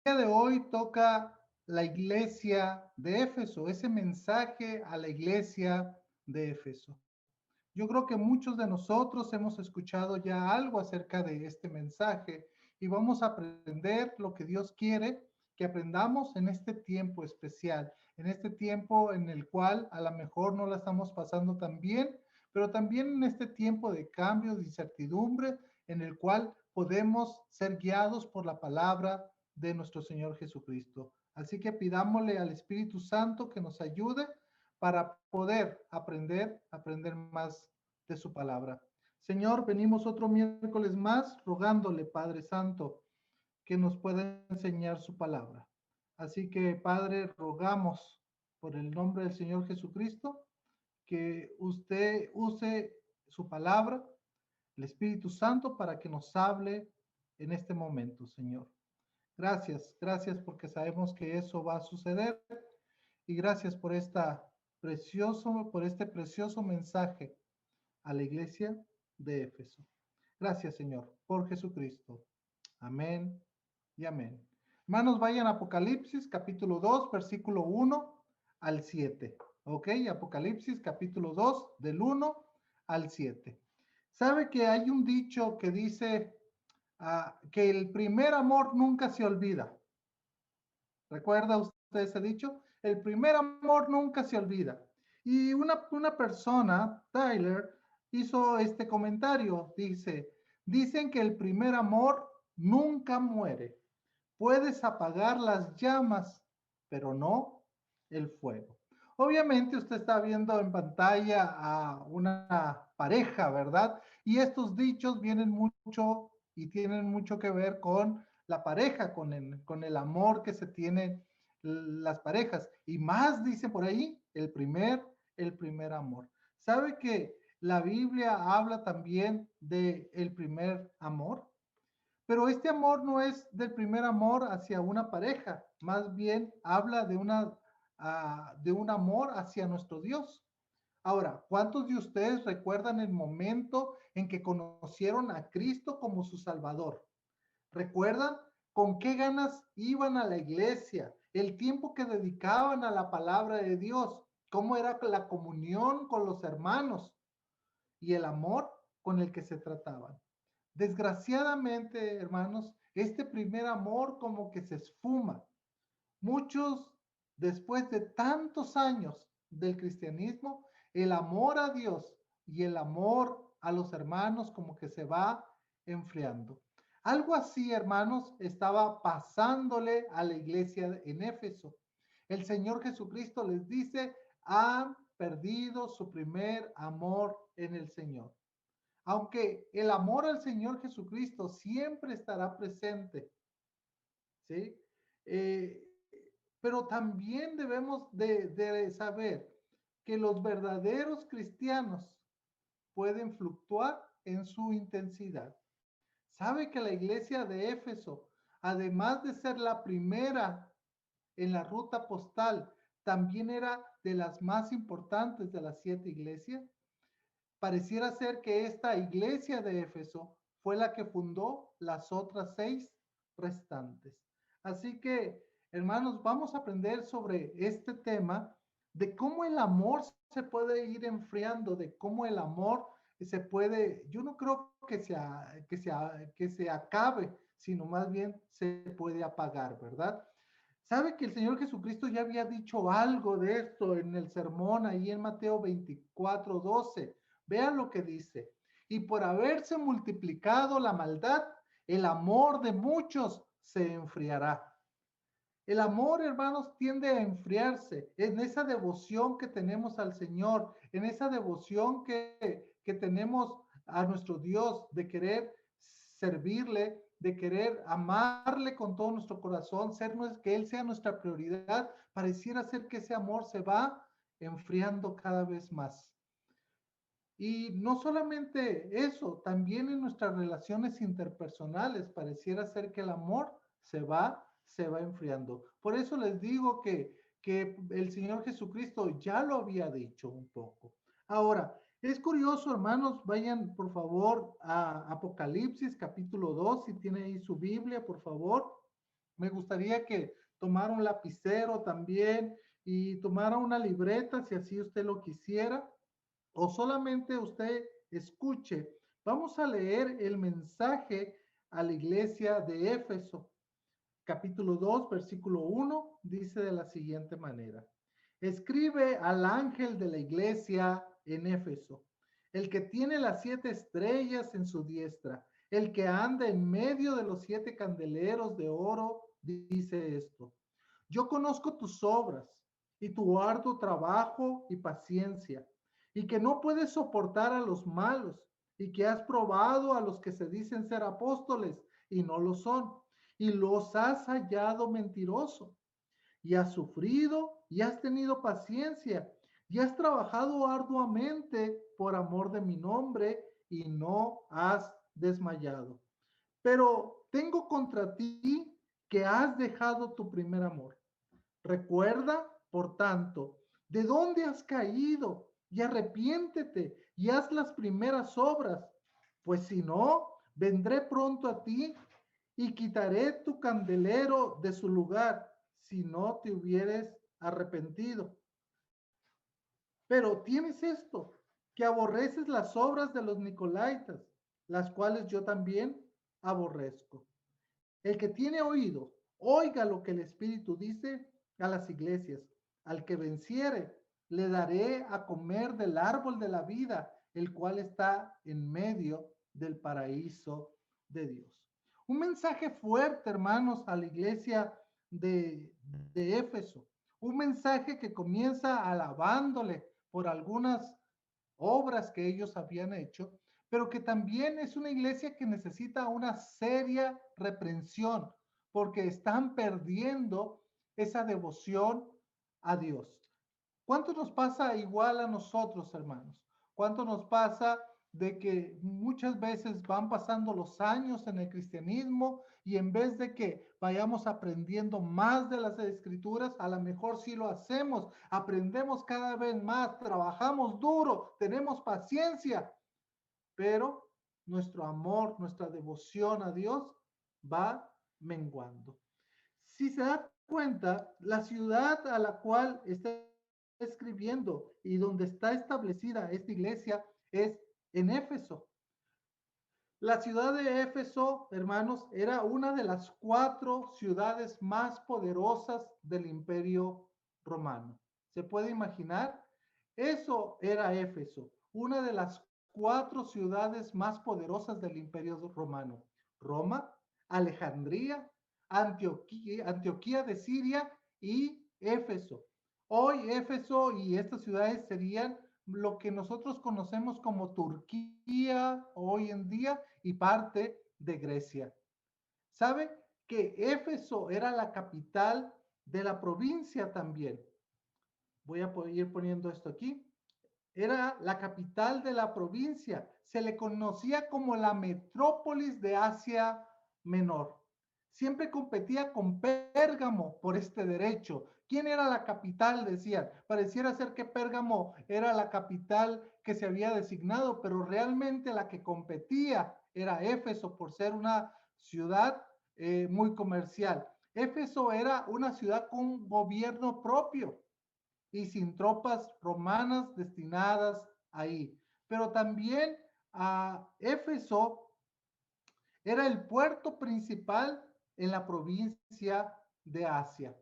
de hoy toca la iglesia de Éfeso, ese mensaje a la iglesia de Éfeso. Yo creo que muchos de nosotros hemos escuchado ya algo acerca de este mensaje y vamos a aprender lo que Dios quiere que aprendamos en este tiempo especial, en este tiempo en el cual a lo mejor no la estamos pasando tan bien, pero también en este tiempo de cambio, de incertidumbre, en el cual podemos ser guiados por la palabra de nuestro Señor Jesucristo. Así que pidámosle al Espíritu Santo que nos ayude para poder aprender más de su palabra. Señor, venimos otro miércoles más rogándole, Padre Santo, que nos pueda enseñar su palabra. Así que, Padre, rogamos por el nombre del Señor Jesucristo que usted use su palabra, el Espíritu Santo, para que nos hable en este momento, Señor. Gracias, gracias porque sabemos que eso va a suceder y gracias por este precioso mensaje a la iglesia de Éfeso. Gracias, Señor, por Jesucristo. Amén y amén. Hermanos, vayan a Apocalipsis capítulo 2, versículo 1 al 7. ¿Ok? Apocalipsis capítulo 2, del 1 al 7. ¿Sabe que hay un dicho que dice que el primer amor nunca se olvida? ¿Recuerda usted ese dicho? El primer amor nunca se olvida. Y una persona, Tyler, hizo este comentario. Dicen que el primer amor nunca muere. Puedes apagar las llamas, pero no el fuego. Obviamente usted está viendo en pantalla a una pareja, ¿verdad? Y estos dichos vienen mucho y tienen mucho que ver con la pareja, con el amor que se tienen las parejas. Y más dice por ahí, el primer amor. ¿Sabe que la Biblia habla también de el primer amor? Pero este amor no es del primer amor hacia una pareja, más bien habla de un amor hacia nuestro Dios. Ahora, ¿cuántos de ustedes recuerdan el momento en que conocieron a Cristo como su Salvador? ¿Recuerdan con qué ganas iban a la iglesia? El tiempo que dedicaban a la palabra de Dios, cómo era la comunión con los hermanos y el amor con el que se trataban. Desgraciadamente, hermanos, este primer amor como que se esfuma. Muchos, después de tantos años del cristianismo, el amor a Dios y el amor a los hermanos como que se va enfriando. Algo así, hermanos, estaba pasándole a la iglesia en Éfeso. El Señor Jesucristo les dice, han perdido su primer amor en el Señor. Aunque el amor al Señor Jesucristo siempre estará presente, ¿sí? Eh, pero también debemos de saber que los verdaderos cristianos pueden fluctuar en su intensidad. Sabe que la iglesia de Éfeso, además de ser la primera en la ruta postal, también era de las más importantes de las 7 iglesias. Pareciera ser que esta iglesia de Éfeso fue la que fundó las otras 6 restantes. Así que, hermanos, vamos a aprender sobre este tema de cómo el amor se puede ir enfriando, de cómo el amor se puede, yo no creo que se acabe, sino más bien se puede apagar, ¿verdad? ¿Sabe que el Señor Jesucristo ya había dicho algo de esto en el sermón ahí en Mateo 24:12? Vean lo que dice. Y por haberse multiplicado la maldad, el amor de muchos se enfriará. El amor, hermanos, tiende a enfriarse en esa devoción que tenemos al Señor, en esa devoción que tenemos a nuestro Dios, de querer servirle, de querer amarle con todo nuestro corazón, que Él sea nuestra prioridad. Pareciera ser que ese amor se va enfriando cada vez más. Y no solamente eso, también en nuestras relaciones interpersonales pareciera ser que el amor se va enfriando. Por eso les digo que el Señor Jesucristo ya lo había dicho un poco. Ahora, es curioso, hermanos, vayan por favor a Apocalipsis capítulo 2, si tiene ahí su Biblia, por favor. Me gustaría que tomara un lapicero también y tomara una libreta si así usted lo quisiera, o solamente usted escuche. Vamos a leer el mensaje a la iglesia de Éfeso. Capítulo 2, versículo 1, dice de la siguiente manera. Escribe al ángel de la iglesia en Éfeso, el que tiene las 7 estrellas en su diestra, el que anda en medio de los 7 candeleros de oro, dice esto. Yo conozco tus obras y tu arduo trabajo y paciencia, y que no puedes soportar a los malos, y que has probado a los que se dicen ser apóstoles y no lo son, y los has hallado mentirosos, y has sufrido y has tenido paciencia, y has trabajado arduamente por amor de mi nombre, y no has desmayado. Pero tengo contra ti que has dejado tu primer amor. Recuerda, por tanto, de dónde has caído y arrepiéntete y haz las primeras obras, pues si no, vendré pronto a ti y quitaré tu candelero de su lugar si no te hubieres arrepentido. Pero tienes esto, que aborreces las obras de los Nicolaitas, las cuales yo también aborrezco. El que tiene oído, oiga lo que el Espíritu dice a las iglesias. Al que venciere, le daré a comer del árbol de la vida, el cual está en medio del paraíso de Dios. Un mensaje fuerte, hermanos, a la iglesia de Éfeso. Un mensaje que comienza alabándole por algunas obras que ellos habían hecho, pero que también es una iglesia que necesita una seria reprensión, porque están perdiendo esa devoción a Dios. ¿Cuánto nos pasa igual a nosotros, hermanos? ¿Cuánto nos pasa de que muchas veces van pasando los años en el cristianismo y en vez de que vayamos aprendiendo más de las escrituras, a lo mejor sí lo hacemos, aprendemos cada vez más, trabajamos duro, tenemos paciencia, pero nuestro amor, nuestra devoción a Dios va menguando? Si se da cuenta, la ciudad a la cual está escribiendo y donde está establecida esta iglesia es en Éfeso. La ciudad de Éfeso, hermanos, era una de las 4 ciudades más poderosas del Imperio Romano. ¿Se puede imaginar? Eso era Éfeso, una de las 4 ciudades más poderosas del Imperio Romano. Roma, Alejandría, Antioquía de Siria y Éfeso. Hoy Éfeso y estas ciudades serían lo que nosotros conocemos como Turquía hoy en día y parte de Grecia. ¿Sabe que Éfeso era la capital de la provincia también? Voy a ir poniendo esto aquí. Era la capital de la provincia. Se le conocía como la metrópolis de Asia Menor. Siempre competía con Pérgamo por este derecho. ¿Quién era la capital? Decían. Pareciera ser que Pérgamo era la capital que se había designado, pero realmente la que competía era Éfeso por ser una ciudad muy comercial. Éfeso era una ciudad con gobierno propio y sin tropas romanas destinadas ahí. Pero también a Éfeso era el puerto principal en la provincia de Asia.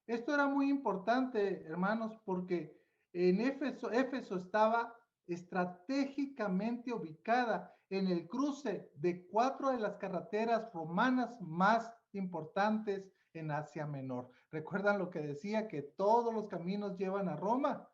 Esto era muy importante, hermanos, porque en Éfeso estaba estratégicamente ubicada en el cruce de 4 de las carreteras romanas más importantes en Asia Menor. ¿Recuerdan lo que decía, que todos los caminos llevan a Roma?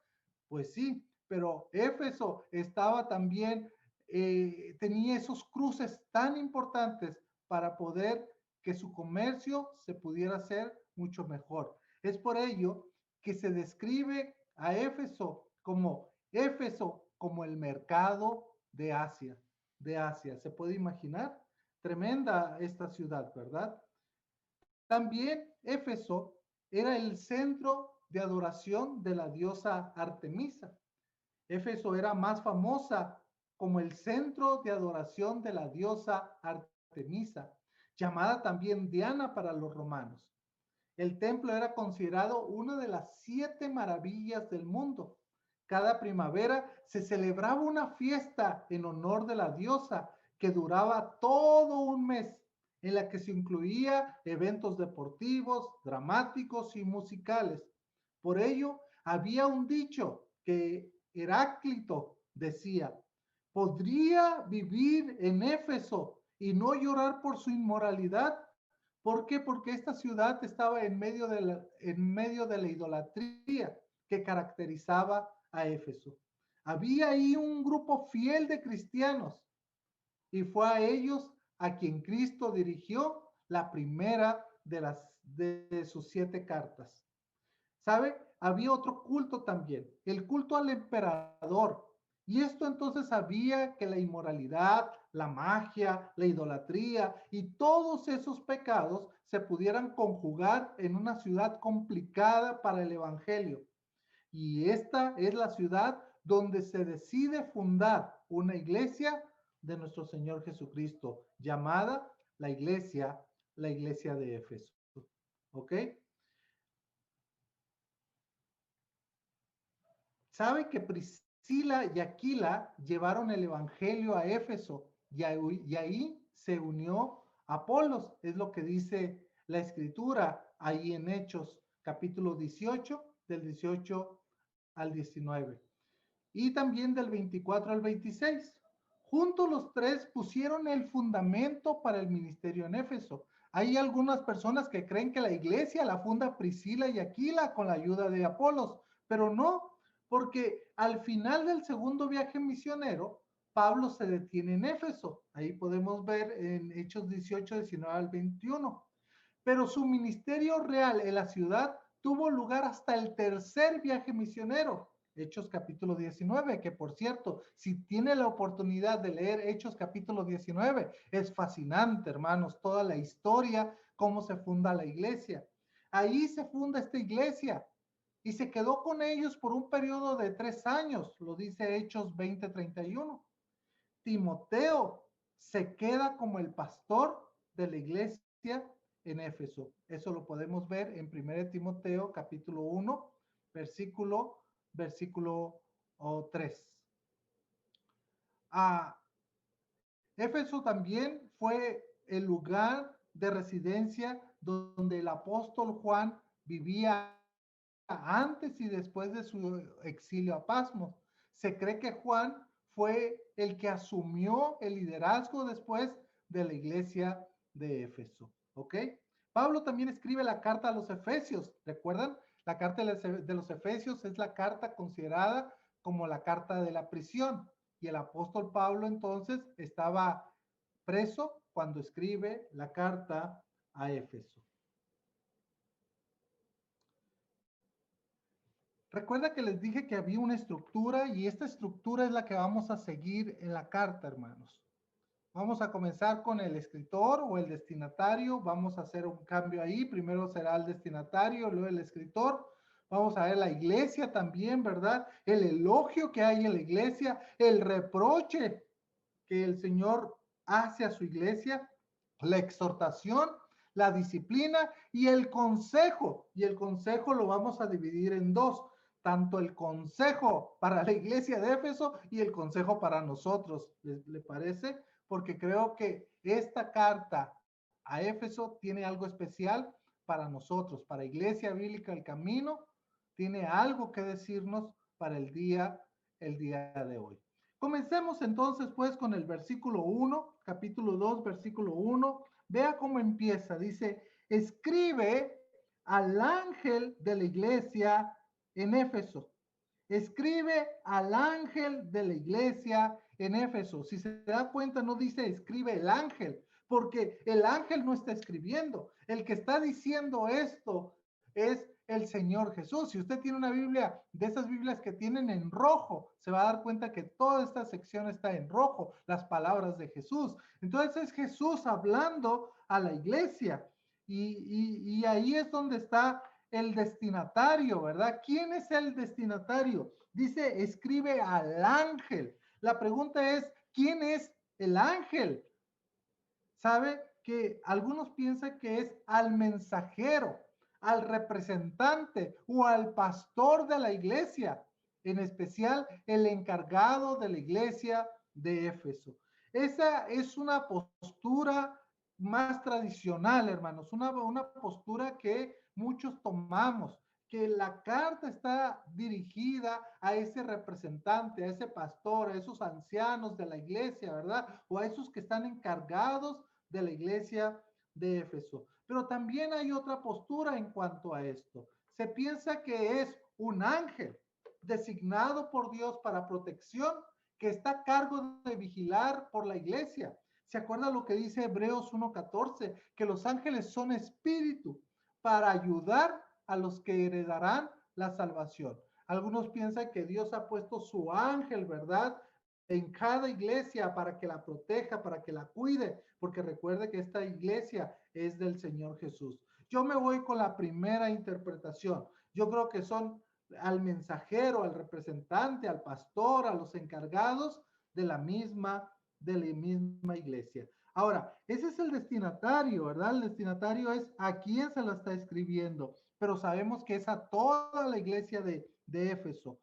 Pues sí, pero Éfeso estaba también, tenía esos cruces tan importantes para poder que su comercio se pudiera hacer mucho mejor. Es por ello que se describe a Éfeso como el mercado de Asia, de Asia. ¿Se puede imaginar? Tremenda esta ciudad, ¿verdad? También Éfeso era el centro de adoración de la diosa Artemisa. Éfeso era más famosa como el centro de adoración de la diosa Artemisa, llamada también Diana para los romanos. El templo era considerado una de las 7 maravillas del mundo. Cada primavera se celebraba una fiesta en honor de la diosa que duraba todo un mes, en la que se incluía eventos deportivos, dramáticos y musicales. Por ello, había un dicho que Heráclito decía: ¿podría vivir en Éfeso y no llorar por su inmoralidad? ¿Por qué? Porque esta ciudad estaba en medio de la idolatría que caracterizaba a Éfeso. Había ahí un grupo fiel de cristianos y fue a ellos a quien Cristo dirigió la primera de sus 7 cartas. ¿Sabe? Había otro culto también, el culto al emperador. Y esto entonces sabía que la inmoralidad, la magia, la idolatría y todos esos pecados se pudieran conjugar en una ciudad complicada para el evangelio. Y esta es la ciudad donde se decide fundar una iglesia de nuestro Señor Jesucristo, llamada la iglesia de Éfeso. ¿Ok? Sabe que Priscila y Aquila llevaron el evangelio a Éfeso y ahí se unió Apolos, es lo que dice la escritura ahí en Hechos capítulo 18, del 18 al 19 y también del 24 al 26. Juntos los 3 pusieron el fundamento para el ministerio en Éfeso. Hay algunas personas que creen que la iglesia la funda Priscila y Aquila con la ayuda de Apolos, pero no, porque al final del segundo viaje misionero, Pablo se detiene en Éfeso. Ahí podemos ver en Hechos 18, 19 al 21. Pero su ministerio real en la ciudad tuvo lugar hasta el tercer viaje misionero, Hechos capítulo 19, que por cierto, si tiene la oportunidad de leer Hechos capítulo 19, es fascinante, hermanos, toda la historia, cómo se funda la iglesia. Ahí se funda esta iglesia y se quedó con ellos por un periodo de 3 años, lo dice Hechos 20:31. Timoteo se queda como el pastor de la iglesia en Éfeso. Eso lo podemos ver en 1 Timoteo capítulo 1, versículo 3. Éfeso también fue el lugar de residencia donde el apóstol Juan vivía antes y después de su exilio a Pasmos. Se cree que Juan fue el que asumió el liderazgo después de la iglesia de Éfeso. ¿Ok? Pablo también escribe la carta a los Efesios. ¿Recuerdan? La carta de los Efesios es la carta considerada como la carta de la prisión. Y el apóstol Pablo entonces estaba preso cuando escribe la carta a Éfeso. Recuerda que les dije que había una estructura y esta estructura es la que vamos a seguir en la carta, hermanos. Vamos a comenzar con el escritor o el destinatario. Vamos a hacer un cambio ahí. Primero será el destinatario, luego el escritor. Vamos a ver la iglesia también, ¿verdad? El elogio que hay en la iglesia, el reproche que el Señor hace a su iglesia, la exhortación, la disciplina y el consejo. Y el consejo lo vamos a dividir en 2, tanto el consejo para la iglesia de Éfeso y el consejo para nosotros. ¿Le parece? Porque creo que esta carta a Éfeso tiene algo especial para nosotros, para Iglesia Bíblica El Camino, tiene algo que decirnos para el día de hoy. Comencemos entonces pues con el versículo 1, capítulo 2, versículo 1. Vea cómo empieza. Dice, escribe al ángel de la iglesia en Éfeso. Escribe al ángel de la iglesia en Éfeso. Si se da cuenta, no dice escribe el ángel, porque el ángel no está escribiendo. El que está diciendo esto es el Señor Jesús. Si usted tiene una Biblia, de esas Biblias que tienen en rojo, se va a dar cuenta que toda esta sección está en rojo, las palabras de Jesús. Entonces es Jesús hablando a la iglesia. Y ahí es donde está el destinatario, ¿verdad? ¿Quién es el destinatario? Dice, escribe al ángel. La pregunta es, ¿quién es el ángel? ¿Sabe? que algunos piensan que es al mensajero, al representante o al pastor de la iglesia, en especial el encargado de la iglesia de Éfeso. Esa es una postura más tradicional, hermanos, una postura que muchos tomamos, que la carta está dirigida a ese representante, a ese pastor, a esos ancianos de la iglesia, ¿verdad? O a esos que están encargados de la iglesia de Éfeso. Pero también hay otra postura en cuanto a esto. Se piensa que es un ángel designado por Dios para protección que está a cargo de vigilar por la iglesia. ¿Se acuerda lo que dice Hebreos 1:14? Que los ángeles son espíritu para ayudar a los que heredarán la salvación. Algunos piensan que Dios ha puesto su ángel, ¿verdad? En cada iglesia para que la proteja, para que la cuide, porque recuerde que esta iglesia es del Señor Jesús. Yo me voy con la primera interpretación. Yo creo que son al mensajero, al representante, al pastor, a los encargados de la misma iglesia. Ahora, ese es el destinatario, ¿verdad? El destinatario es a quién se lo está escribiendo, pero sabemos que es a toda la iglesia de Éfeso.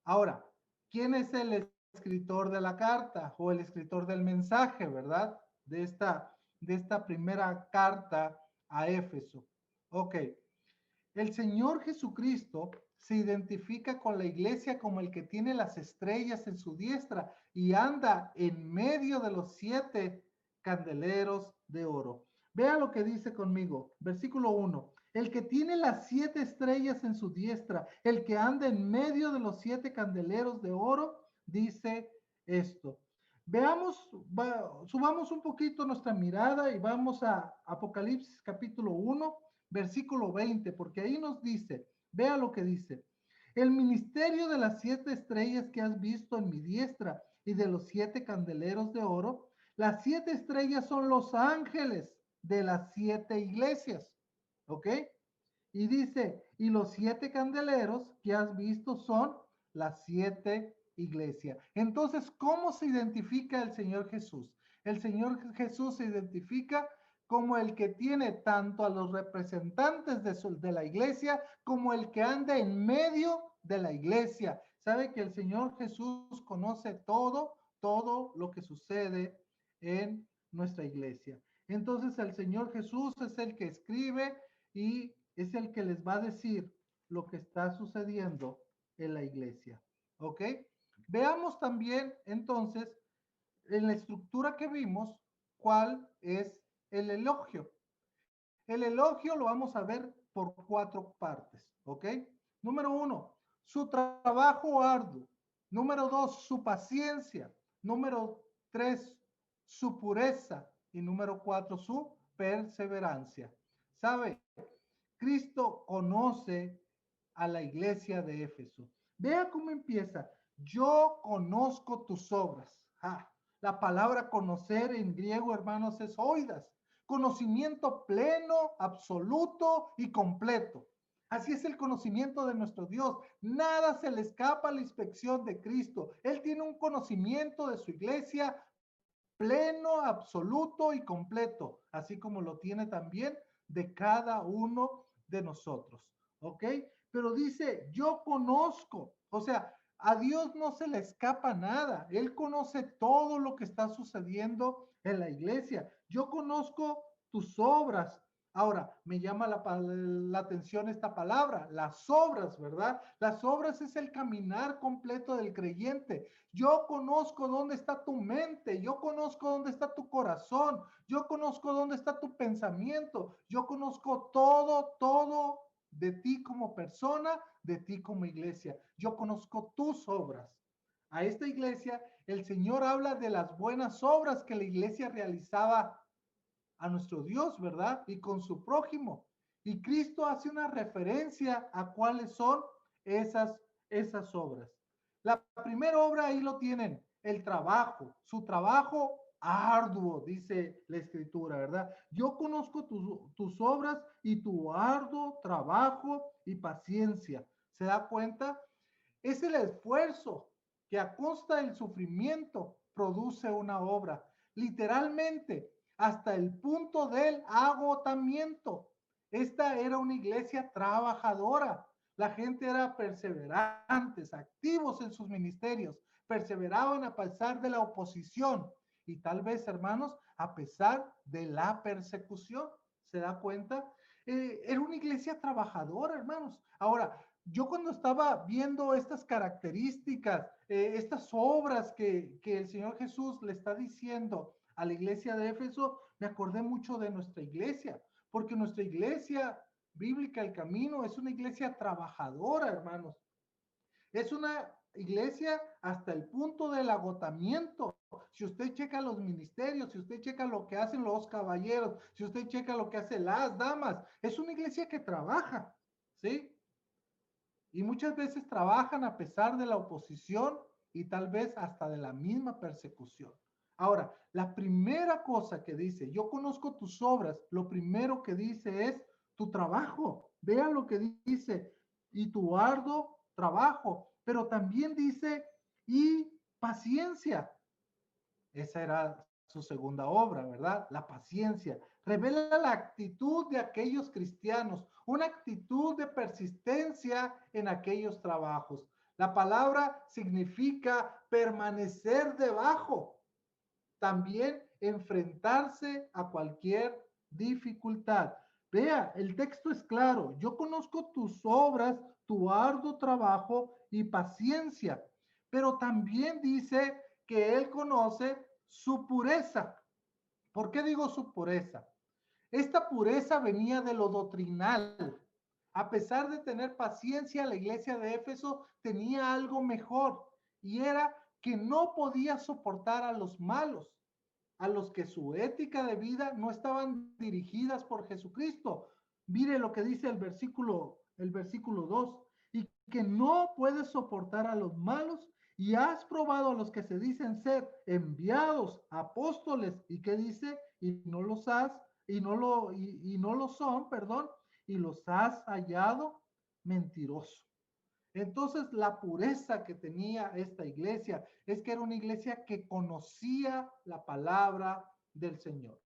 Ahora, ¿quién es el escritor de la carta o el escritor del mensaje, verdad? De esta primera carta a Éfeso. Ok, el Señor Jesucristo se identifica con la iglesia como el que tiene las estrellas en su diestra y anda en medio de los 7 candeleros de oro. Vea lo que dice conmigo, versículo 1. El que tiene las 7 estrellas en su diestra, el que anda en medio de los 7 candeleros de oro, dice esto. Veamos, subamos un poquito nuestra mirada y vamos a Apocalipsis capítulo 1, versículo 20, porque ahí nos dice, vea lo que dice, el ministerio de las 7 estrellas que has visto en mi diestra y de los 7 candeleros de oro, las 7 estrellas son los ángeles de las 7 iglesias, ¿ok? Y dice, y los 7 candeleros que has visto son las 7 iglesias. Entonces, ¿cómo se identifica el Señor Jesús? El Señor Jesús se identifica como el que tiene tanto a los representantes de la iglesia como el que anda en medio de la iglesia. Sabe que el Señor Jesús conoce todo lo que sucede en nuestra iglesia. Entonces el Señor Jesús es el que escribe y es el que les va a decir lo que está sucediendo en la iglesia. ¿Ok? Veamos también entonces en la estructura que vimos cuál es el elogio. El elogio lo vamos a ver por 4 partes, ¿ok? Número 1, su trabajo arduo. Número 2, su paciencia. Número 3, su pureza. Y número 4, su perseverancia. ¿Sabe? Cristo conoce a la iglesia de Éfeso. Vea cómo empieza. Yo conozco tus obras. Ah, la palabra conocer en griego, hermanos, es oidas. Conocimiento pleno, absoluto y completo. Así es el conocimiento de nuestro Dios. Nada se le escapa a la inspección de Cristo. Él tiene un conocimiento de su iglesia pleno, absoluto y completo, así como lo tiene también de cada uno de nosotros. ¿Ok? Pero dice, yo conozco, o sea, a Dios no se le escapa nada. Él conoce todo lo que está sucediendo en la iglesia. Yo conozco tus obras. Ahora, me llama la atención esta palabra, las obras, ¿verdad? Las obras es el caminar completo del creyente. Yo conozco dónde está tu mente, yo conozco dónde está tu corazón, yo conozco dónde está tu pensamiento, yo conozco todo de ti como persona, de ti como iglesia. Yo conozco tus obras. A esta iglesia, el Señor habla de las buenas obras que la iglesia realizaba a nuestro Dios, ¿verdad? Y con su prójimo. Y Cristo hace una referencia a cuáles son esas obras. La primera obra ahí lo tienen, el trabajo, su trabajo arduo, dice la escritura, ¿verdad? Yo conozco tus obras y tu arduo trabajo y paciencia. ¿Se da cuenta? Es el esfuerzo que a costa del sufrimiento produce una obra. Literalmente, hasta el punto del agotamiento. Esta era una iglesia trabajadora. La gente era perseverantes, activos en sus ministerios, perseveraban a pesar de la oposición y tal vez, hermanos, a pesar de la persecución. ¿Se da cuenta? Era una iglesia trabajadora, hermanos. Ahora, yo cuando estaba viendo estas características, estas obras que el Señor Jesús le está diciendo a la iglesia de Éfeso, me acordé mucho de nuestra iglesia, porque nuestra iglesia bíblica, el camino, es una iglesia trabajadora, hermanos. Es una iglesia hasta el punto del agotamiento. Si usted checa los ministerios, si usted checa lo que hacen los caballeros, si usted checa lo que hacen las damas, es una iglesia que trabaja, ¿sí? Y muchas veces trabajan a pesar de la oposición y tal vez hasta de la misma persecución. Ahora, la primera cosa que dice, yo conozco tus obras, lo primero que dice es tu trabajo. Vean lo que dice, y tu arduo trabajo, pero también dice, y paciencia. Esa era su segunda obra, ¿verdad? La paciencia. Revela la actitud de aquellos cristianos, una actitud de persistencia en aquellos trabajos. La palabra significa permanecer debajo, también enfrentarse a cualquier dificultad. Vea, el texto es claro. Yo conozco tus obras, tu arduo trabajo y paciencia, pero también dice que él conoce su pureza. ¿Por qué digo su pureza? Esta pureza venía de lo doctrinal. A pesar de tener paciencia, la iglesia de Éfeso tenía algo mejor y era que no podía soportar a los malos, a los que su ética de vida no estaban dirigidas por Jesucristo. Mire lo que dice el versículo 2, y que no puedes soportar a los malos y has probado a los que se dicen ser enviados, apóstoles, y que dice, y no los has, y no lo son, perdón, y los has hallado mentirosos. Entonces, la pureza que tenía esta iglesia es que era una iglesia que conocía la palabra del Señor.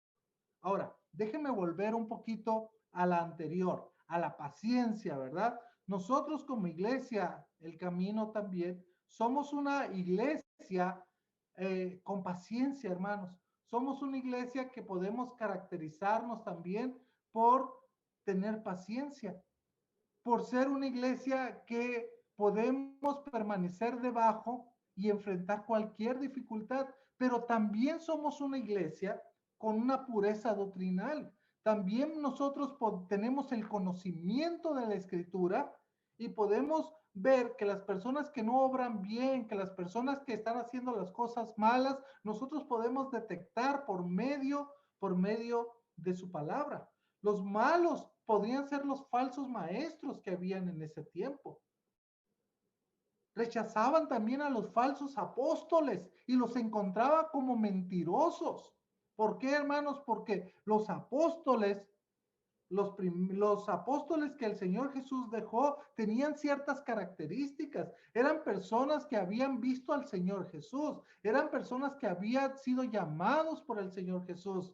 Ahora, déjenme volver un poquito a la anterior, a la paciencia, ¿verdad? Nosotros como iglesia, el camino también, somos una iglesia con paciencia, hermanos. Somos una iglesia que podemos caracterizarnos también por tener paciencia, por ser una iglesia que podemos permanecer debajo y enfrentar cualquier dificultad, pero también somos una iglesia con una pureza doctrinal. También nosotros tenemos el conocimiento de la escritura y podemos ver que las personas que no obran bien, que las personas que están haciendo las cosas malas, nosotros podemos detectar por medio de su palabra. Los malos podrían ser los falsos maestros que habían en ese tiempo. Rechazaban también a los falsos apóstoles y los encontraba como mentirosos. ¿Por qué, hermanos? Porque los apóstoles, los apóstoles que el Señor Jesús dejó tenían ciertas características. Eran personas que habían visto al Señor Jesús. Eran personas que habían sido llamados por el Señor Jesús.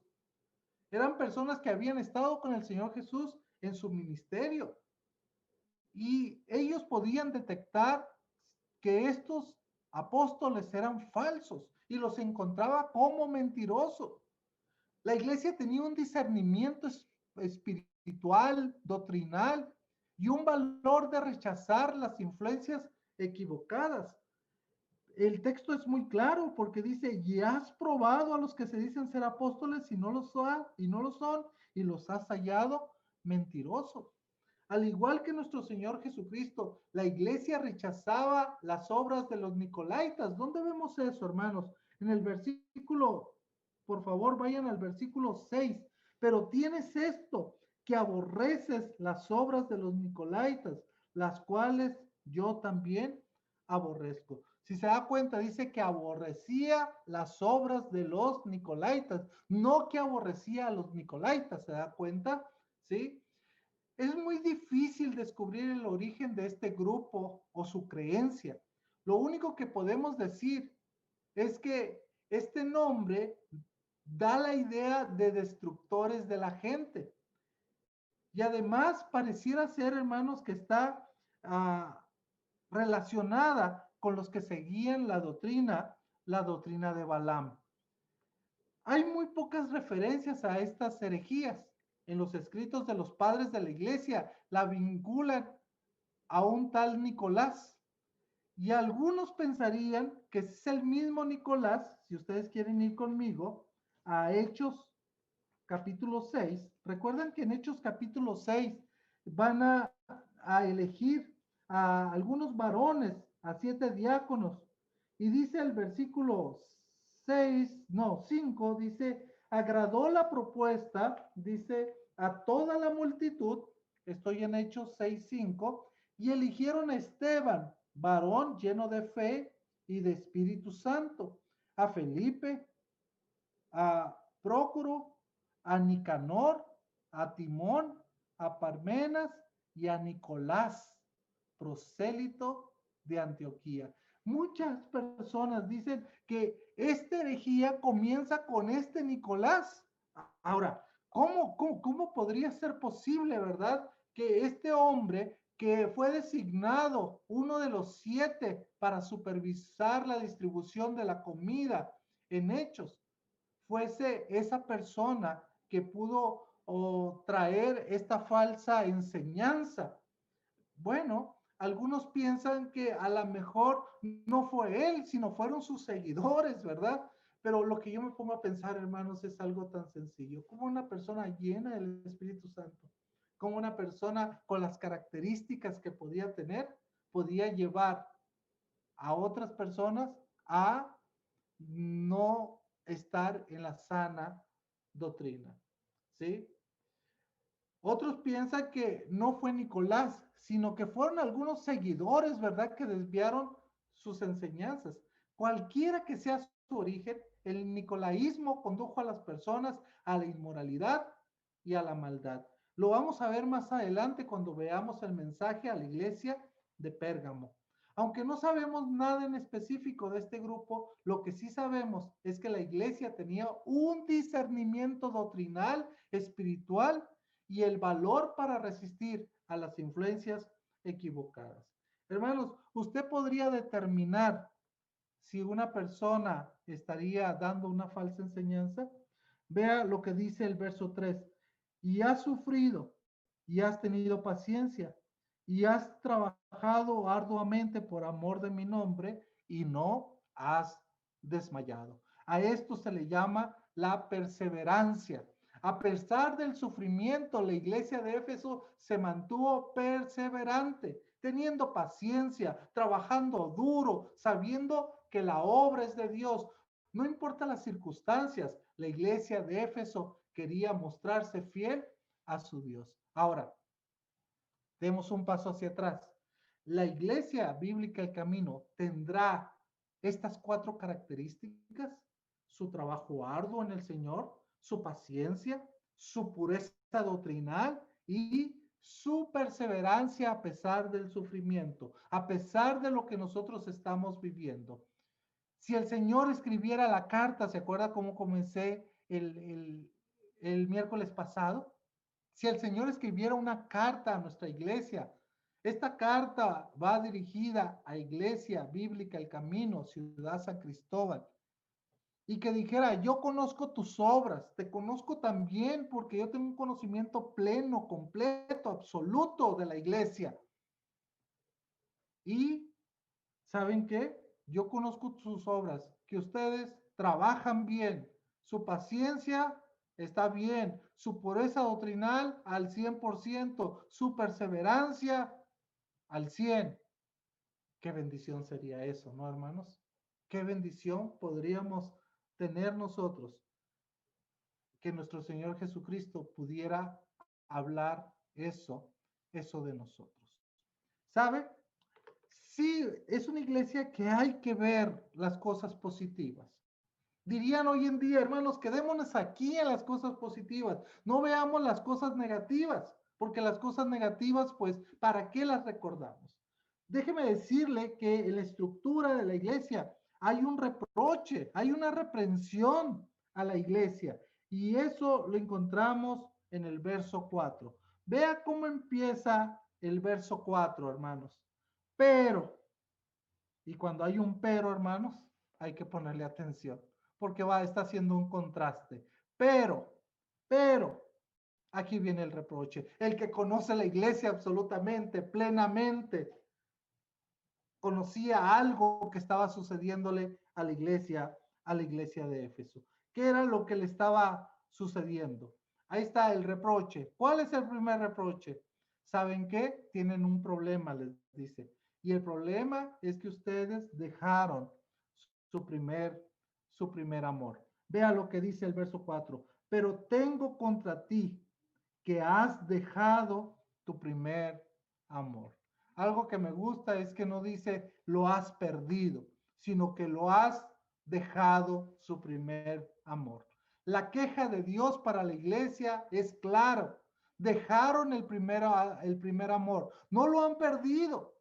Eran personas que habían estado con el Señor Jesús en su ministerio. Y ellos podían detectar que estos apóstoles eran falsos y los encontraba como mentirosos. La iglesia tenía un discernimiento espiritual, doctrinal y un valor de rechazar las influencias equivocadas. El texto es muy claro porque dice, y has probado a los que se dicen ser apóstoles y no lo son, y los has hallado mentirosos. Al igual que nuestro Señor Jesucristo, la iglesia rechazaba las obras de los nicolaítas. ¿Dónde vemos eso, hermanos? En el versículo, por favor, vayan al versículo 6. Pero tienes esto, que aborreces las obras de los nicolaítas, las cuales yo también aborrezco. Si se da cuenta, dice que aborrecía las obras de los nicolaítas, no que aborrecía a los nicolaítas, ¿se da cuenta? ¿Sí? Es muy difícil descubrir el origen de este grupo o su creencia. Lo único que podemos decir es que este nombre da la idea de destructores de la gente. Y además pareciera ser, hermanos, que está relacionada con los que seguían la doctrina de Balaam. Hay muy pocas referencias a estas herejías. En los escritos de los padres de la iglesia la vinculan a un tal Nicolás. Y algunos pensarían que es el mismo Nicolás, si ustedes quieren ir conmigo, a Hechos capítulo 6. Recuerdan que en Hechos capítulo 6 van a elegir a algunos varones, a 7 diáconos. Y dice el versículo 6, no, 5, dice, agradó la propuesta, dice, a toda la multitud, estoy en Hechos 6, 5, y eligieron a Esteban, varón lleno de fe y de Espíritu Santo, a Felipe, a Prócoro, a Nicanor, a Timón, a Parmenas y a Nicolás, prosélito de Antioquía. Muchas personas dicen que esta herejía comienza con este Nicolás. Ahora, ¿cómo podría ser posible, verdad, que este hombre que fue designado uno de los 7 para supervisar la distribución de la comida en Hechos, fuese esa persona que pudo traer esta falsa enseñanza? Bueno, algunos piensan que a lo mejor no fue él, sino fueron sus seguidores, ¿verdad? Pero lo que yo me pongo a pensar, hermanos, es algo tan sencillo. Como una persona llena del Espíritu Santo, como una persona con las características que podía tener, podía llevar a otras personas a no estar en la sana doctrina, ¿sí? Otros piensan que no fue Nicolás, sino que fueron algunos seguidores, ¿verdad?, que desviaron sus enseñanzas. Cualquiera que sea su origen, el nicolaísmo condujo a las personas a la inmoralidad y a la maldad. Lo vamos a ver más adelante cuando veamos el mensaje a la iglesia de Pérgamo. Aunque no sabemos nada en específico de este grupo, lo que sí sabemos es que la iglesia tenía un discernimiento doctrinal, espiritual y el valor para resistir a las influencias equivocadas. Hermanos, usted podría determinar si una persona estaría dando una falsa enseñanza. Vea lo que dice el verso 3. Y has sufrido, y has tenido paciencia, y has trabajado arduamente por amor de mi nombre, y no has desmayado. A esto se le llama la perseverancia. A pesar del sufrimiento, la iglesia de Éfeso se mantuvo perseverante, teniendo paciencia, trabajando duro, sabiendo que la obra es de Dios. No importa las circunstancias, la iglesia de Éfeso quería mostrarse fiel a su Dios. Ahora, demos un paso hacia atrás. La iglesia bíblica El Camino tendrá estas 4 características: su trabajo arduo en el Señor, su paciencia, su pureza doctrinal y su perseverancia a pesar del sufrimiento, a pesar de lo que nosotros estamos viviendo. Si el Señor escribiera la carta, ¿se acuerda cómo comencé el miércoles pasado? Si el Señor escribiera una carta a nuestra iglesia, esta carta va dirigida a Iglesia Bíblica El Camino, Ciudad San Cristóbal, y que dijera, yo conozco tus obras, te conozco también porque yo tengo un conocimiento pleno, completo, absoluto de la iglesia. Y, ¿saben qué? Yo conozco sus obras, que ustedes trabajan bien, su paciencia está bien, su pureza doctrinal al 100%, su perseverancia al 100%. Qué bendición sería eso, ¿no, hermanos? Qué bendición podríamos tener nosotros, que nuestro Señor Jesucristo pudiera hablar eso de nosotros. ¿Sabe? Sí, es una iglesia que hay que ver las cosas positivas. Dirían hoy en día, hermanos, quedémonos aquí en las cosas positivas, no veamos las cosas negativas, porque las cosas negativas, pues, ¿para qué las recordamos? Déjeme decirle que en la estructura de la iglesia hay un reproche, hay una reprensión a la iglesia. Y eso lo encontramos en el verso 4. Vea cómo empieza el verso 4, hermanos. Pero, y cuando hay un pero, hermanos, hay que ponerle atención, porque está haciendo un contraste. Pero, aquí viene el reproche. El que conoce la iglesia absolutamente, plenamente, conocía algo que estaba sucediéndole a la iglesia de Éfeso. ¿Qué era lo que le estaba sucediendo? Ahí está el reproche. ¿Cuál es el primer reproche? ¿Saben qué? Tienen un problema, les dice. Y el problema es que ustedes dejaron su primer amor. Vea lo que dice el verso 4. Pero tengo contra ti que has dejado tu primer amor. Algo que me gusta es que no dice lo has perdido, sino que lo has dejado su primer amor. La queja de Dios para la iglesia es claro. Dejaron el primer amor. No lo han perdido.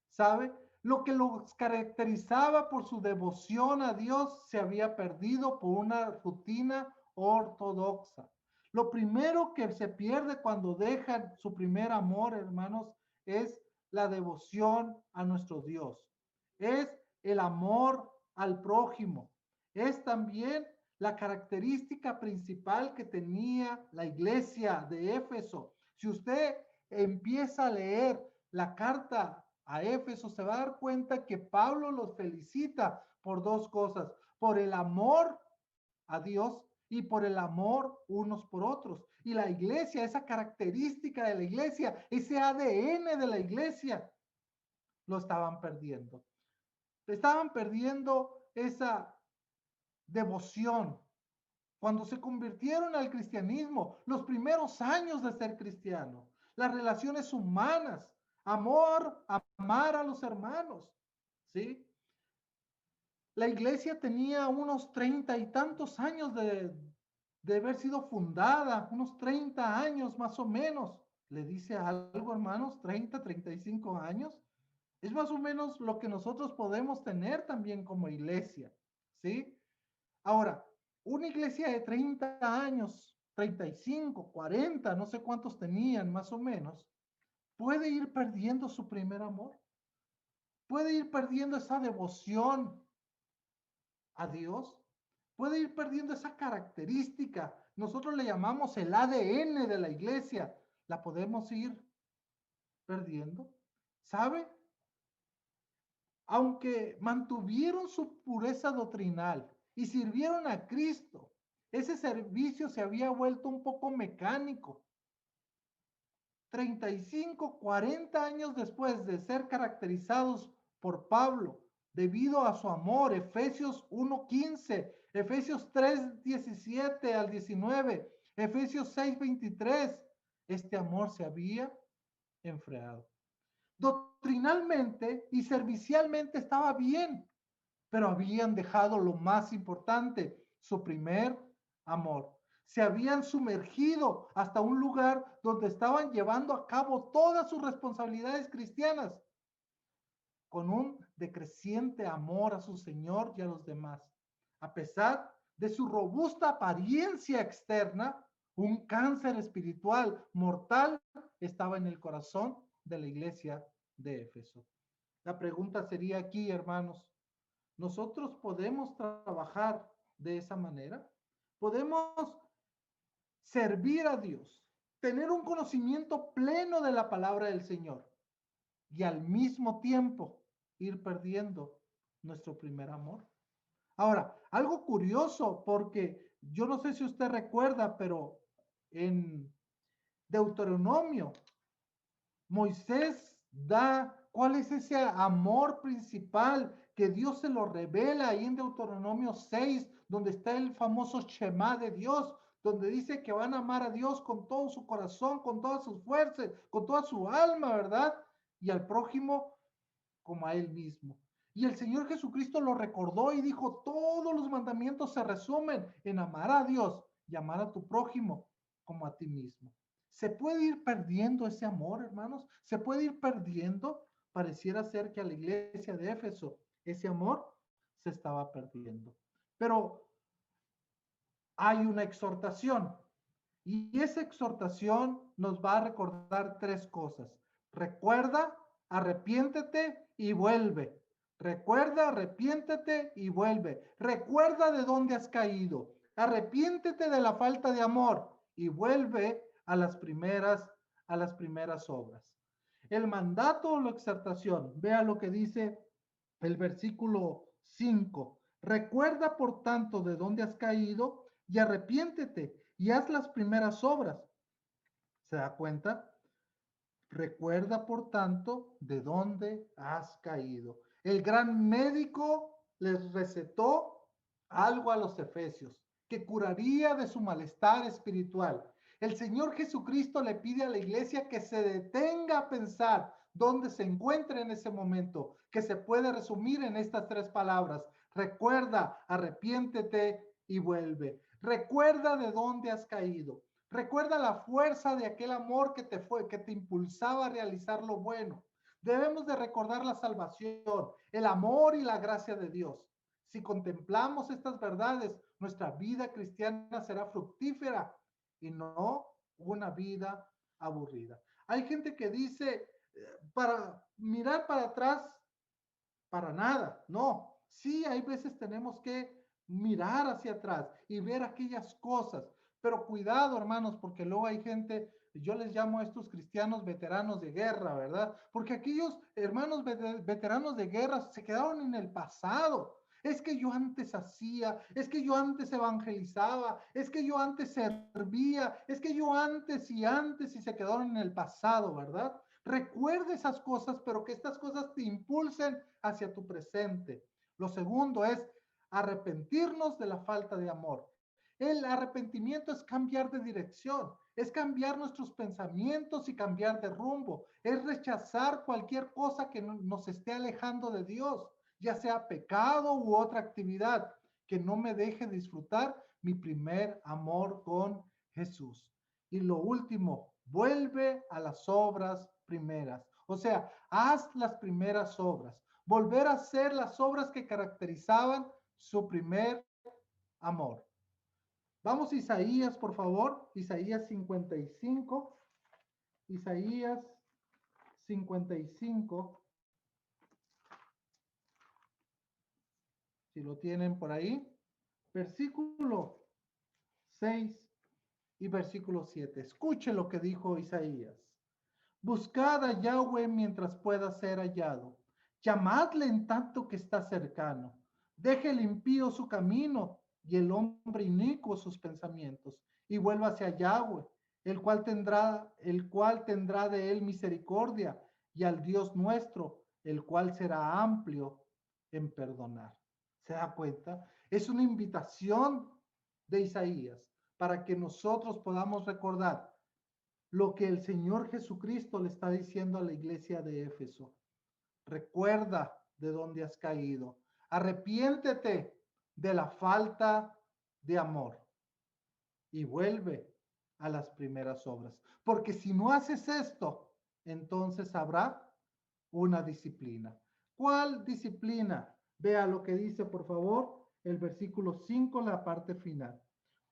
¿Sabe? Lo que los caracterizaba por su devoción a Dios se había perdido por una rutina ortodoxa. Lo primero que se pierde cuando dejan su primer amor, hermanos, es la devoción a nuestro Dios. Es el amor al prójimo. Es también la característica principal que tenía la iglesia de Éfeso. Si usted empieza a leer la carta a Éfeso, se va a dar cuenta que Pablo los felicita por dos cosas, por el amor a Dios y por el amor unos por otros. Y la iglesia, esa característica de la iglesia, ese ADN de la iglesia, lo estaban perdiendo. Estaban perdiendo esa devoción. Cuando se convirtieron al cristianismo, los primeros años de ser cristiano, las relaciones humanas, amar a los hermanos, ¿sí? La iglesia tenía unos 30 y tantos años de haber sido fundada, unos 30 años más o menos. ¿Le dice algo, hermanos? 35 años. Es más o menos lo que nosotros podemos tener también como iglesia, ¿sí? Ahora, una iglesia de 30 años, 35, 40, no sé cuántos tenían más o menos, puede ir perdiendo su primer amor, puede ir perdiendo esa devoción a Dios, puede ir perdiendo esa característica. Nosotros le llamamos el ADN de la iglesia. La podemos ir perdiendo. ¿Sabe? Aunque mantuvieron su pureza doctrinal y sirvieron a Cristo, ese servicio se había vuelto un poco mecánico. 35, 40 años después de ser caracterizados por Pablo, debido a su amor, Efesios 1:15, Efesios 3:17 al 19, Efesios 6:23, este amor se había enfriado. Doctrinalmente y servicialmente estaba bien, pero habían dejado lo más importante, su primer amor. Se habían sumergido hasta un lugar donde estaban llevando a cabo todas sus responsabilidades cristianas, con un decreciente amor a su Señor y a los demás. A pesar de su robusta apariencia externa, un cáncer espiritual mortal estaba en el corazón de la iglesia de Éfeso. La pregunta sería aquí, hermanos, ¿nosotros podemos trabajar de esa manera? ¿Podemos servir a Dios, tener un conocimiento pleno de la palabra del Señor y al mismo tiempo ir perdiendo nuestro primer amor? Ahora, algo curioso, porque yo no sé si usted recuerda, pero en Deuteronomio, Moisés da cuál es ese amor principal que Dios se lo revela ahí en Deuteronomio 6, donde está el famoso Shema de Dios, donde dice que van a amar a Dios con todo su corazón, con todas sus fuerzas, con toda su alma, ¿verdad? Y al prójimo como a él mismo. Y el Señor Jesucristo lo recordó y dijo, todos los mandamientos se resumen en amar a Dios y amar a tu prójimo como a ti mismo. ¿Se puede ir perdiendo ese amor, hermanos? ¿Se puede ir perdiendo? Pareciera ser que a la iglesia de Éfeso ese amor se estaba perdiendo. Pero hay una exhortación. Y esa exhortación nos va a recordar tres cosas. Recuerda, arrepiéntete y vuelve. Recuerda, arrepiéntete y vuelve. Recuerda de dónde has caído. Arrepiéntete de la falta de amor y vuelve a las primeras obras. El mandato o la exhortación, vea lo que dice el versículo 5. Recuerda, por tanto, de dónde has caído y arrepiéntete y haz las primeras obras. ¿Se da cuenta? Recuerda, por tanto, de dónde has caído. El gran médico les recetó algo a los efesios que curaría de su malestar espiritual. El Señor Jesucristo le pide a la iglesia que se detenga a pensar dónde se encuentra en ese momento, que se puede resumir en estas tres palabras. Recuerda, arrepiéntete y vuelve. Recuerda de dónde has caído. Recuerda la fuerza de aquel amor que te impulsaba a realizar lo bueno. Debemos de recordar la salvación, el amor y la gracia de Dios. Si contemplamos estas verdades, nuestra vida cristiana será fructífera y no una vida aburrida. Hay gente que dice, para mirar para atrás, para nada. No, sí, hay veces tenemos que mirar hacia atrás y ver aquellas cosas, pero cuidado, hermanos, porque luego hay gente, yo les llamo a estos cristianos veteranos de guerra, ¿verdad? Porque aquellos hermanos veteranos de guerra se quedaron en el pasado. Es que yo antes hacía, es que yo antes evangelizaba, es que yo antes servía, es que yo antes y se quedaron en el pasado, ¿verdad? Recuerda esas cosas, pero que estas cosas te impulsen hacia tu presente. Lo segundo es arrepentirnos de la falta de amor. El arrepentimiento es cambiar de dirección, es cambiar nuestros pensamientos y cambiar de rumbo, es rechazar cualquier cosa que nos esté alejando de Dios, ya sea pecado u otra actividad que no me deje disfrutar mi primer amor con Jesús. Y lo último, vuelve a las obras primeras. O sea, haz las primeras obras. Volver a hacer las obras que caracterizaban su primer amor. Vamos a Isaías, por favor. Isaías 55. Isaías 55. Si lo tienen por ahí. Versículo 6 y versículo 7. Escuche lo que dijo Isaías. Buscad a Yahweh mientras pueda ser hallado. Llamadle en tanto que está cercano. Deje el impío su camino y el hombre inicuo sus pensamientos, y vuelva hacia Yahweh, el cual tendrá de él misericordia, y al Dios nuestro, el cual será amplio en perdonar. ¿Se da cuenta? Es una invitación de Isaías para que nosotros podamos recordar lo que el Señor Jesucristo le está diciendo a la iglesia de Éfeso. Recuerda de dónde has caído. Arrepiéntete de la falta de amor y vuelve a las primeras obras. Porque si no haces esto, entonces habrá una disciplina. ¿Cuál disciplina? Vea lo que dice, por favor, el versículo 5, la parte final.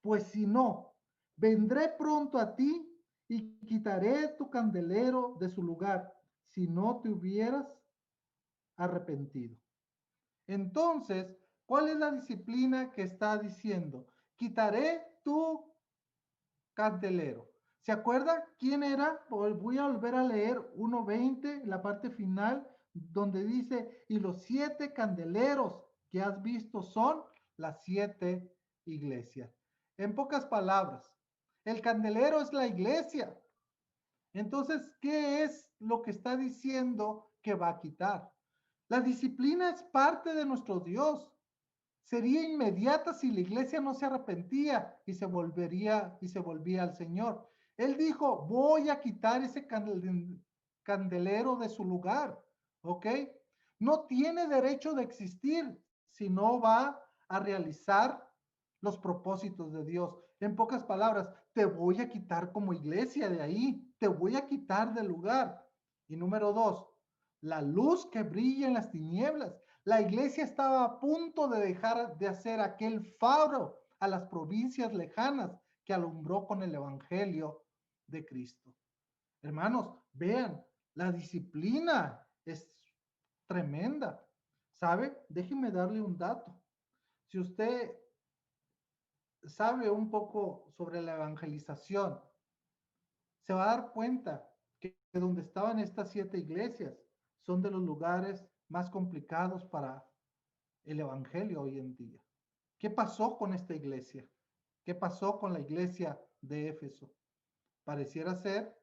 Pues si no, vendré pronto a ti y quitaré tu candelero de su lugar, si no te hubieras arrepentido. Entonces, ¿cuál es la disciplina que está diciendo? Quitaré tu candelero. ¿Se acuerda quién era? Voy a volver a leer 1:20, la parte final, donde dice, y los 7 candeleros que has visto son las 7 iglesias. En pocas palabras, el candelero es la iglesia. Entonces, ¿qué es lo que está diciendo que va a quitar? La disciplina es parte de nuestro Dios. Sería inmediata si la iglesia no se arrepentía y se volvía al Señor. Él dijo, voy a quitar ese candelero de su lugar, ¿ok? No tiene derecho de existir si no va a realizar los propósitos de Dios. En pocas palabras, te voy a quitar como iglesia de ahí, te voy a quitar del lugar. Y número 2, la luz que brilla en las tinieblas. La iglesia estaba a punto de dejar de hacer aquel faro, a las provincias lejanas que alumbró con el Evangelio de Cristo. Hermanos, vean, la disciplina es tremenda. ¿Sabe? Déjenme darle un dato. Si usted sabe un poco sobre la evangelización, se va a dar cuenta que donde estaban estas 7 iglesias son de los lugares más complicados para el evangelio hoy en día. ¿Qué pasó con esta iglesia? ¿Qué pasó con la iglesia de Éfeso? Pareciera ser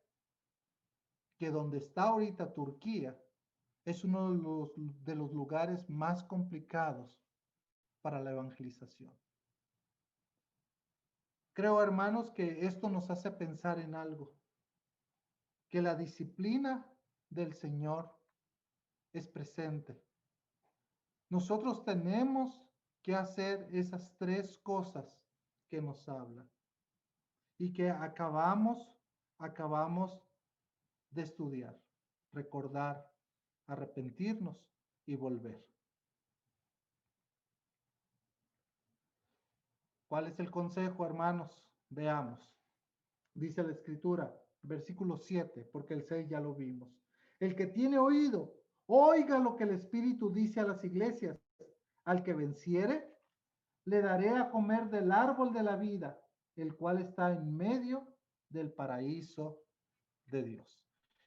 que donde está ahorita Turquía es uno de los lugares más complicados para la evangelización. Creo, hermanos, que esto nos hace pensar en algo, que la disciplina del Señor es presente. Nosotros tenemos que hacer esas 3 cosas que nos hablan y que acabamos de estudiar, recordar, arrepentirnos y volver. ¿Cuál es el consejo, hermanos? Veamos. Dice la Escritura, versículo 7, porque el 6 ya lo vimos. El que tiene oído, oiga lo que el Espíritu dice a las iglesias. Al que venciere, le daré a comer del árbol de la vida, el cual está en medio del paraíso de Dios.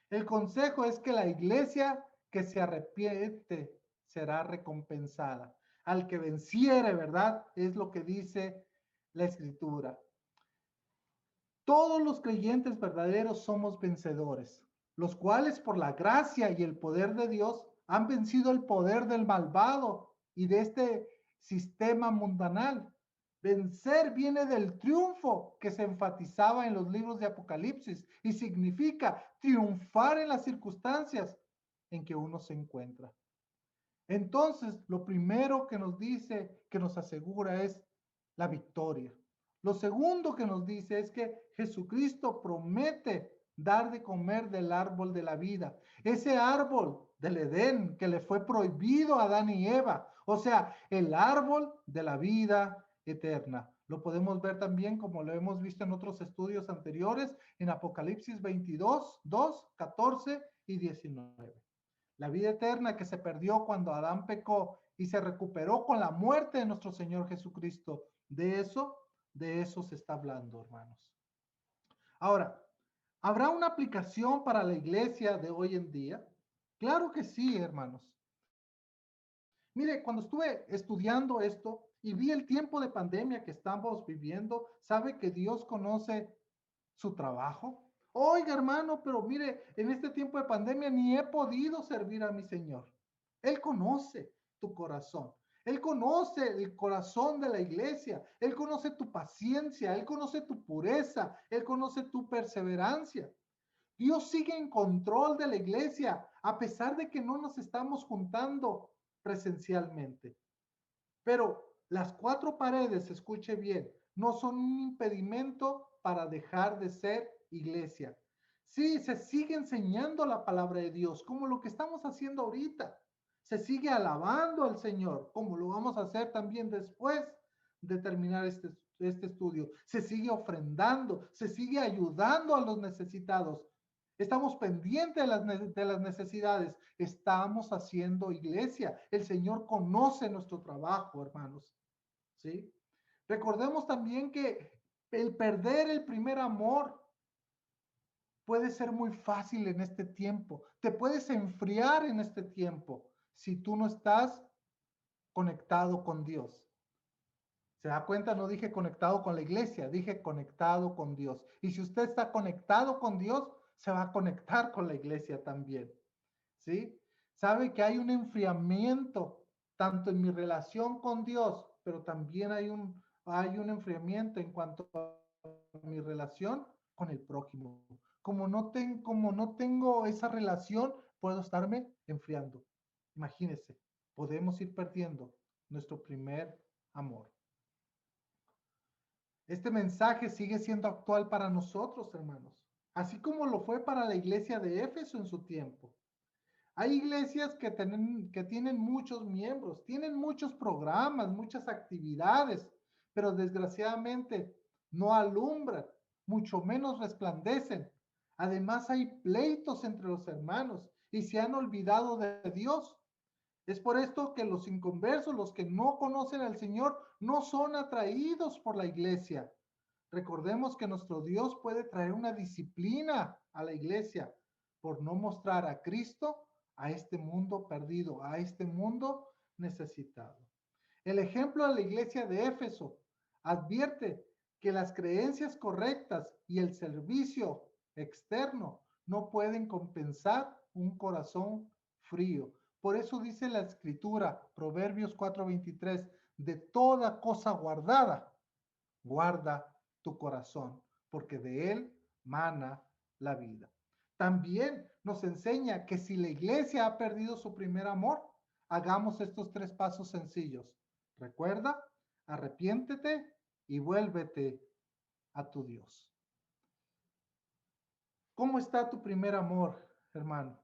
El consejo es que la iglesia que se arrepiente será recompensada. Al que venciere, ¿verdad? Es lo que dice la Escritura. Todos los creyentes verdaderos somos vencedores, los cuales por la gracia y el poder de Dios han vencido el poder del malvado y de este sistema mundanal. Vencer viene del triunfo que se enfatizaba en los libros de Apocalipsis y significa triunfar en las circunstancias en que uno se encuentra. Entonces, lo primero que nos dice, que nos asegura es la victoria. Lo segundo que nos dice es que Jesucristo promete dar de comer del árbol de la vida. Ese árbol del Edén que le fue prohibido a Adán y Eva. O sea, el árbol de la vida eterna. Lo podemos ver también como lo hemos visto en otros estudios anteriores en Apocalipsis 22, 2, 14 y 19. La vida eterna que se perdió cuando Adán pecó y se recuperó con la muerte de nuestro Señor Jesucristo. De eso se está hablando, hermanos. Ahora, ¿habrá una aplicación para la iglesia de hoy en día? Claro que sí, hermanos. Mire, cuando estuve estudiando esto y vi el tiempo de pandemia que estamos viviendo, ¿sabe que Dios conoce su trabajo? Oiga, hermano, pero mire, en este tiempo de pandemia ni he podido servir a mi Señor. Él conoce tu corazón. Él conoce el corazón de la iglesia. Él conoce tu paciencia. Él conoce tu pureza. Él conoce tu perseverancia. Dios sigue en control de la iglesia, a pesar de que no nos estamos juntando presencialmente. Pero las 4 paredes, escuche bien, no son un impedimento para dejar de ser iglesia. Sí, se sigue enseñando la palabra de Dios, como lo que estamos haciendo ahorita. Se sigue alabando al Señor, como lo vamos a hacer también después de terminar este estudio. Se sigue ofrendando, se sigue ayudando a los necesitados. Estamos pendientes de las necesidades. Estamos haciendo iglesia. El Señor conoce nuestro trabajo, hermanos. ¿Sí? Recordemos también que el perder el primer amor puede ser muy fácil en este tiempo. Te puedes enfriar en este tiempo si tú no estás conectado con Dios. ¿Se da cuenta? No dije conectado con la iglesia, dije conectado con Dios. Y si usted está conectado con Dios, se va a conectar con la iglesia también. ¿Sí? Sabe que hay un enfriamiento tanto en mi relación con Dios, pero también hay un enfriamiento en cuanto a mi relación con el prójimo. Como no tengo esa relación, puedo estarme enfriando. Imagínese, podemos ir perdiendo nuestro primer amor. Este mensaje sigue siendo actual para nosotros, hermanos, así como lo fue para la iglesia de Éfeso en su tiempo. Hay iglesias que tienen muchos miembros, tienen muchos programas, muchas actividades, pero desgraciadamente no alumbran, mucho menos resplandecen. Además hay pleitos entre los hermanos y se han olvidado de Dios. Es por esto que los inconversos, los que no conocen al Señor, no son atraídos por la iglesia. Recordemos que nuestro Dios puede traer una disciplina a la iglesia por no mostrar a Cristo a este mundo perdido, a este mundo necesitado. El ejemplo de la iglesia de Éfeso advierte que las creencias correctas y el servicio externo no pueden compensar un corazón frío. Por eso dice la escritura, Proverbios 4:23, de toda cosa guardada, guarda tu corazón, porque de él mana la vida. También nos enseña que si la iglesia ha perdido su primer amor, hagamos estos 3 pasos sencillos. Recuerda, arrepiéntete y vuélvete a tu Dios. ¿Cómo está tu primer amor, hermano?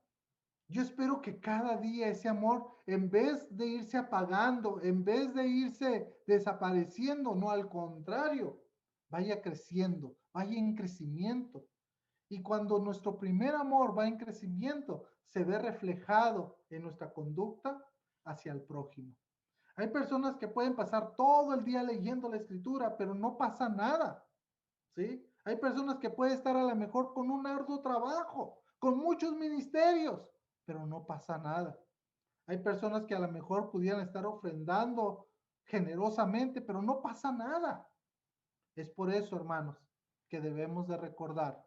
Yo espero que cada día ese amor, en vez de irse apagando, en vez de irse desapareciendo, no, al contrario, vaya creciendo, vaya en crecimiento. Y cuando nuestro primer amor va en crecimiento, se ve reflejado en nuestra conducta hacia el prójimo. Hay personas que pueden pasar todo el día leyendo la escritura, pero no pasa nada, ¿sí? Hay personas que pueden estar a lo mejor con un arduo trabajo, con muchos ministerios, pero no pasa nada. Hay personas que a lo mejor pudieran estar ofrendando generosamente, pero no pasa nada. Es por eso, hermanos, que debemos de recordar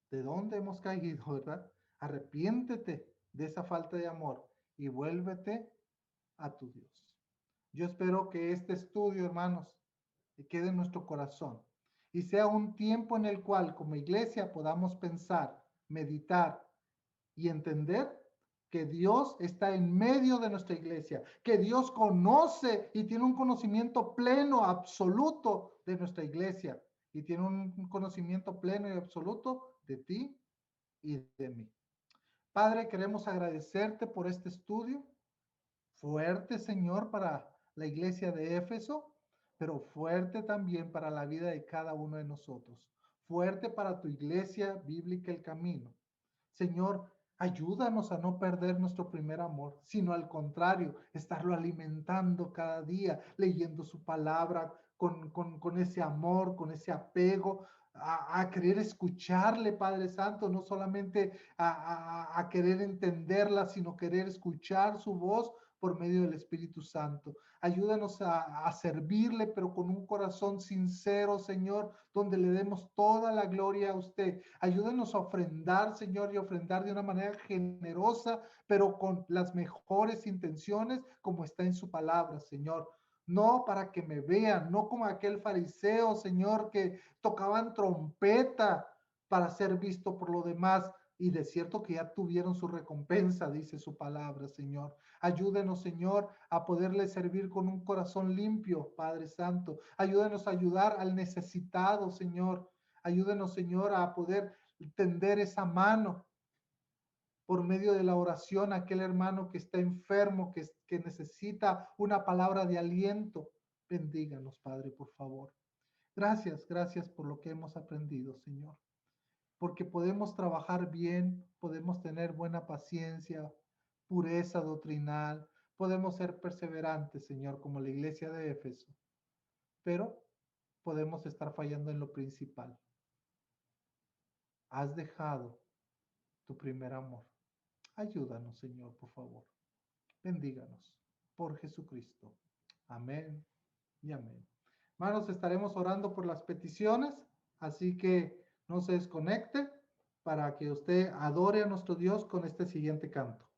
de dónde hemos caído, ¿verdad? Arrepiéntete de esa falta de amor y vuélvete a tu Dios. Yo espero que este estudio, hermanos, quede en nuestro corazón y sea un tiempo en el cual como iglesia podamos pensar, meditar y entender que Dios está en medio de nuestra iglesia, que Dios conoce y tiene un conocimiento pleno, absoluto de nuestra iglesia y tiene un conocimiento pleno y absoluto de ti y de mí. Padre, queremos agradecerte por este estudio fuerte, Señor, para la iglesia de Éfeso, pero fuerte también para la vida de cada uno de nosotros. Fuerte para tu iglesia bíblica El Camino. Señor, ayúdanos a no perder nuestro primer amor, sino al contrario, estarlo alimentando cada día, leyendo su palabra con ese amor, con ese apego, a querer escucharle, Padre Santo, no solamente a querer entenderla, sino querer escuchar su voz por medio del Espíritu Santo. Ayúdanos a servirle, pero con un corazón sincero, Señor, donde le demos toda la gloria a usted. Ayúdanos a ofrendar, Señor, y ofrendar de una manera generosa, pero con las mejores intenciones, como está en su palabra, Señor. No para que me vean, no como aquel fariseo, Señor, que tocaban trompeta para ser visto por lo demás, y de cierto que ya tuvieron su recompensa, dice su palabra, Señor. Ayúdenos, Señor, a poderle servir con un corazón limpio, Padre Santo. Ayúdenos a ayudar al necesitado, Señor. Ayúdenos, Señor, a poder tender esa mano por medio de la oración a aquel hermano que está enfermo, que necesita una palabra de aliento. Bendíganos, Padre, por favor. Gracias, gracias por lo que hemos aprendido, Señor. Porque podemos trabajar bien, podemos tener buena paciencia, pureza doctrinal, podemos ser perseverantes, Señor, como la iglesia de Éfeso, pero podemos estar fallando en lo principal. Has dejado tu primer amor. Ayúdanos, Señor, por favor. Bendíganos por Jesucristo. Amén y amén. Hermanos, estaremos orando por las peticiones, así que no se desconecte para que usted adore a nuestro Dios con este siguiente canto.